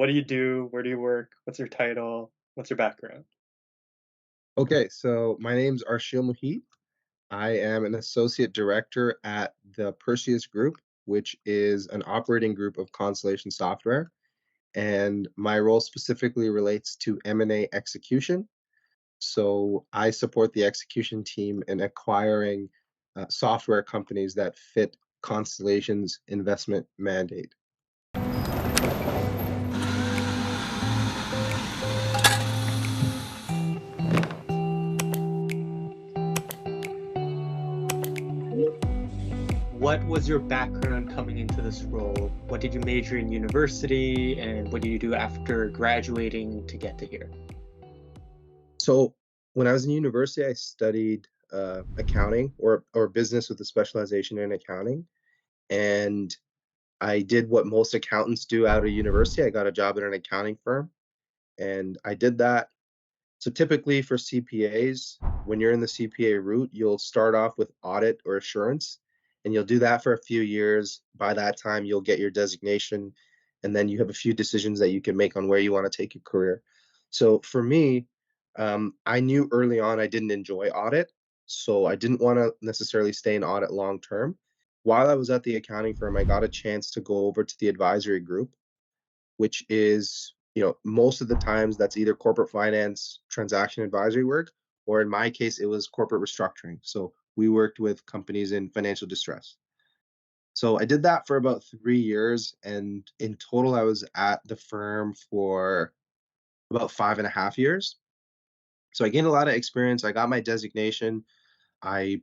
What do you do? Where do you work? What's your title? What's your background? Okay, so my name's Arsheel Muhit. I am an associate director at the Perseus Group, which is an operating group of Constellation Software. And my role specifically relates to M&A execution. So I support the execution team in acquiring software companies that fit Constellation's investment mandate. What was your background coming into this role? What did you major in university, and what did you do after graduating to get to here? So when I was in university, I studied accounting or business with a specialization in accounting. And I did what most accountants do out of university. I got a job at an accounting firm, and I did that. So typically for CPAs, when you're in the CPA route, you'll start off with audit or assurance, and you'll do that for a few years. By that time, you'll get your designation, and then you have a few decisions that you can make on where you want to take your career. So for me, I knew early on I didn't enjoy audit, so I didn't want to necessarily stay in audit long term. While I was at the accounting firm, I got a chance to go over to the advisory group, which is, most of the times that's either corporate finance, transaction advisory work, or in my case, it was corporate restructuring. So we worked with companies in financial distress. So I did that for about 3 years. And in total, I was at the firm for about 5.5 years. So I gained a lot of experience. I got my designation. I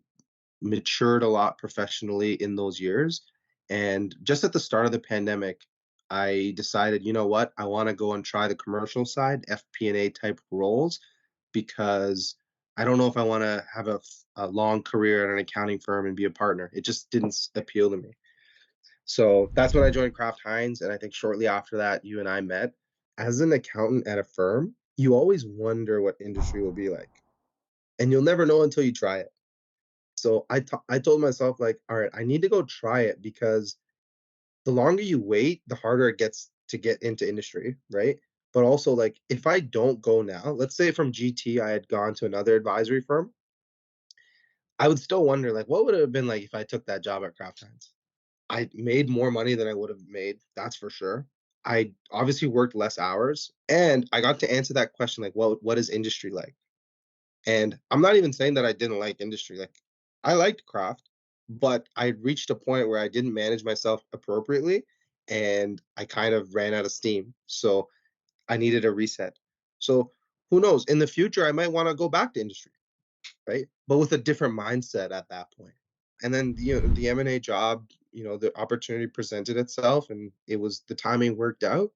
matured a lot professionally in those years. And just at the start of the pandemic, I decided, you know what, I want to go and try the commercial side, FP&A type roles, because I don't know if I want to have a long career at an accounting firm and be a partner. It just didn't appeal to me. So that's when I joined Kraft Heinz. And I think shortly after that, you and I met. As an accountant at a firm, you always wonder what industry will be like. And you'll never know until you try it. So I told myself, like, all right, I need to go try it because the longer you wait, the harder it gets to get into industry, right? But also, like, if I don't go now, let's say from GT I had gone to another advisory firm, I would still wonder, like, what would it have been like if I took that job at Kraft Heinz? I made more money than I would have made, that's for sure. I obviously worked less hours, and I got to answer that question, like, what is industry like? And I'm not even saying that I didn't like industry. Like, I liked craft, but I reached a point where I didn't manage myself appropriately and I kind of ran out of steam. So I needed a reset. So who knows? In the future, I might want to go back to industry, right? But with a different mindset at that point. And then the M&A job, the opportunity presented itself, and it was the timing worked out.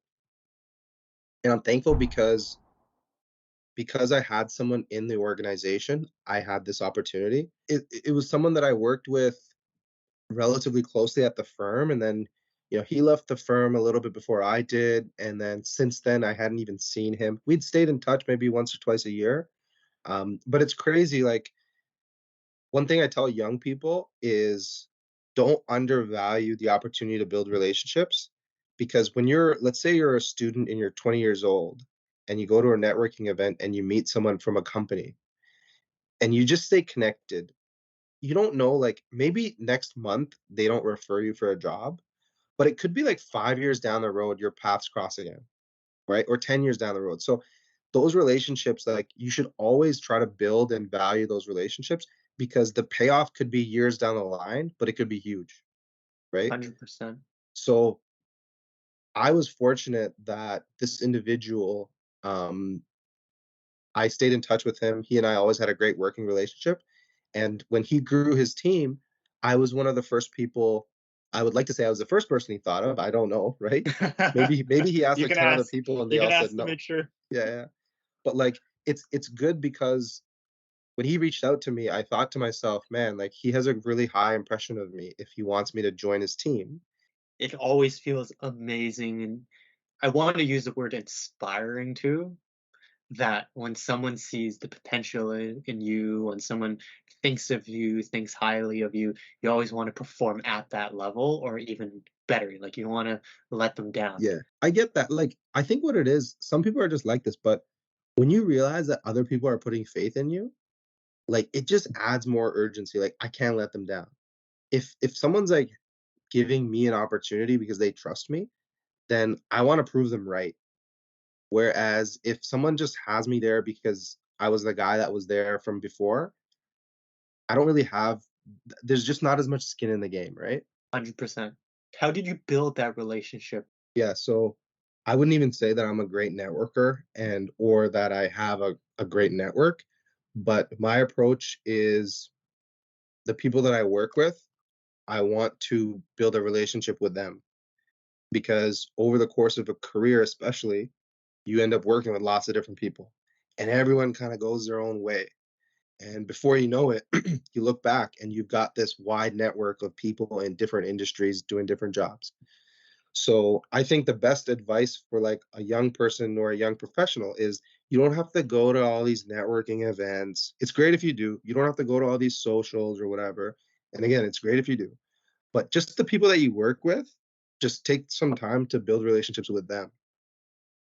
And I'm thankful because I had someone in the organization, I had this opportunity. It was someone that I worked with relatively closely at the firm, and then, he left the firm a little bit before I did, and then since then, I hadn't even seen him. We'd stayed in touch maybe once or twice a year, but it's crazy, like, one thing I tell young people is don't undervalue the opportunity to build relationships, because when let's say you're a student and you're 20 years old, and you go to a networking event and you meet someone from a company and you just stay connected. You don't know, like, maybe next month they don't refer you for a job, but it could be like 5 years down the road, your paths cross again, right? Or 10 years down the road. So those relationships, like, you should always try to build and value those relationships because the payoff could be years down the line, but it could be huge, right? 100%. So I was fortunate that this individual, um, I stayed in touch with him. He and I always had a great working relationship. And when he grew his team, I was one of the first people. I would like to say I was the first person he thought of. I don't know, right? Maybe he asked You like can 10 other ask. people and they You can all said ask to no. make sure. Yeah, yeah. But like it's good because when he reached out to me, I thought to myself, man, like he has a really high impression of me if he wants me to join his team. It always feels amazing, and I want to use the word inspiring too. That when someone sees the potential in you, when someone thinks of you, thinks highly of you, you always want to perform at that level or even better. Like you don't want to let them down. Yeah, I get that. Like, I think what it is, some people are just like this, but when you realize that other people are putting faith in you, like it just adds more urgency. Like, I can't let them down. If someone's like giving me an opportunity because they trust me, then I want to prove them right. Whereas if someone just has me there because I was the guy that was there from before, I don't really have there's just not as much skin in the game, right? 100%. How did you build that relationship? Yeah, so I wouldn't even say that I'm a great networker and or that I have a great network, but my approach is the people that I work with, I want to build a relationship with them because over the course of a career, especially, you end up working with lots of different people and everyone kind of goes their own way. And before you know it, you look back and you've got this wide network of people in different industries doing different jobs. So I think the best advice for like a young person or a young professional is you don't have to go to all these networking events. It's great if you do. You don't have to go to all these socials or whatever. And again, it's great if you do. But just the people that you work with, just take some time to build relationships with them.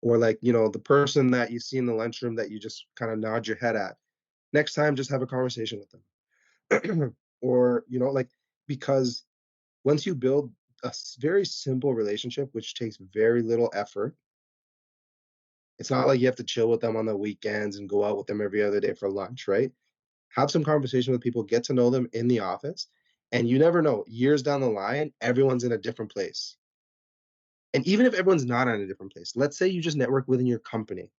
Or like, the person that you see in the lunchroom that you just kind of nod your head at. Next time, just have a conversation with them. Or, like, because once you build a very simple relationship, which takes very little effort, it's not like you have to chill with them on the weekends and go out with them every other day for lunch, right? Have some conversation with people, get to know them in the office, and you never know, years down the line, everyone's in a different place. And even if everyone's not in a different place, let's say you just network within your company,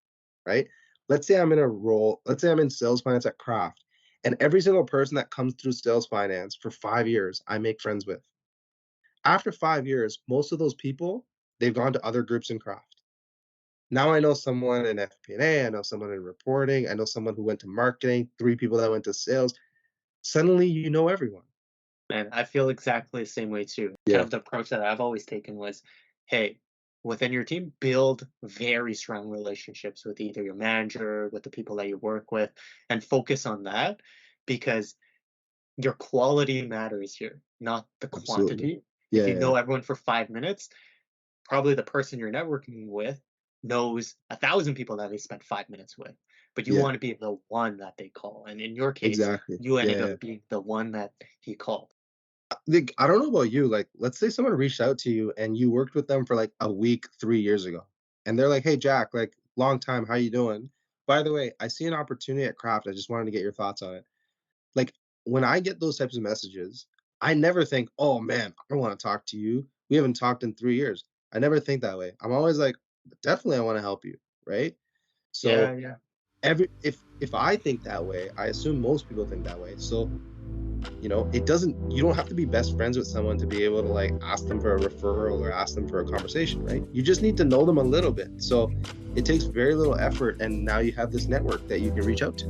right? Let's say I'm in sales finance at Kraft, and every single person that comes through sales finance for 5 years, I make friends with. After 5 years, most of those people, they've gone to other groups in Kraft. Now I know someone in FP&A, I know someone in reporting, I know someone who went to marketing, 3 people that went to sales. Suddenly, you know everyone. And I feel exactly the same way too. Kind Yeah, of the approach that I've always taken was, hey, within your team, build very strong relationships with either your manager, with the people that you work with, and focus on that because your quality matters here, not the absolutely. quantity. If Yeah, you yeah, know everyone for 5 minutes, probably the person you're networking with knows 1,000 people that they spent 5 minutes with. But you yeah, want to be the one that they call. And in your case, exactly. you Yeah, ended yeah. up being the one that he called. Like, I don't know about you, like, let's say someone reached out to you and you worked with them for, like, a week 3 years ago, and they're like, "Hey, Jack, like, long time, how you doing? By the way, I see an opportunity at Craft, I just wanted to get your thoughts on it." Like, when I get those types of messages, I never think, "Oh, man, I wanna talk to you. We haven't talked in 3 years." I never think that way. I'm always like, "Definitely, I wanna help you," right? Yeah, So, yeah. every if I think that way, I assume most people think that way. So, it doesn't you don't have to be best friends with someone to be able to, like, ask them for a referral or ask them for a conversation, right? You just need to know them a little bit. So, it takes very little effort, and now you have this network that you can reach out to.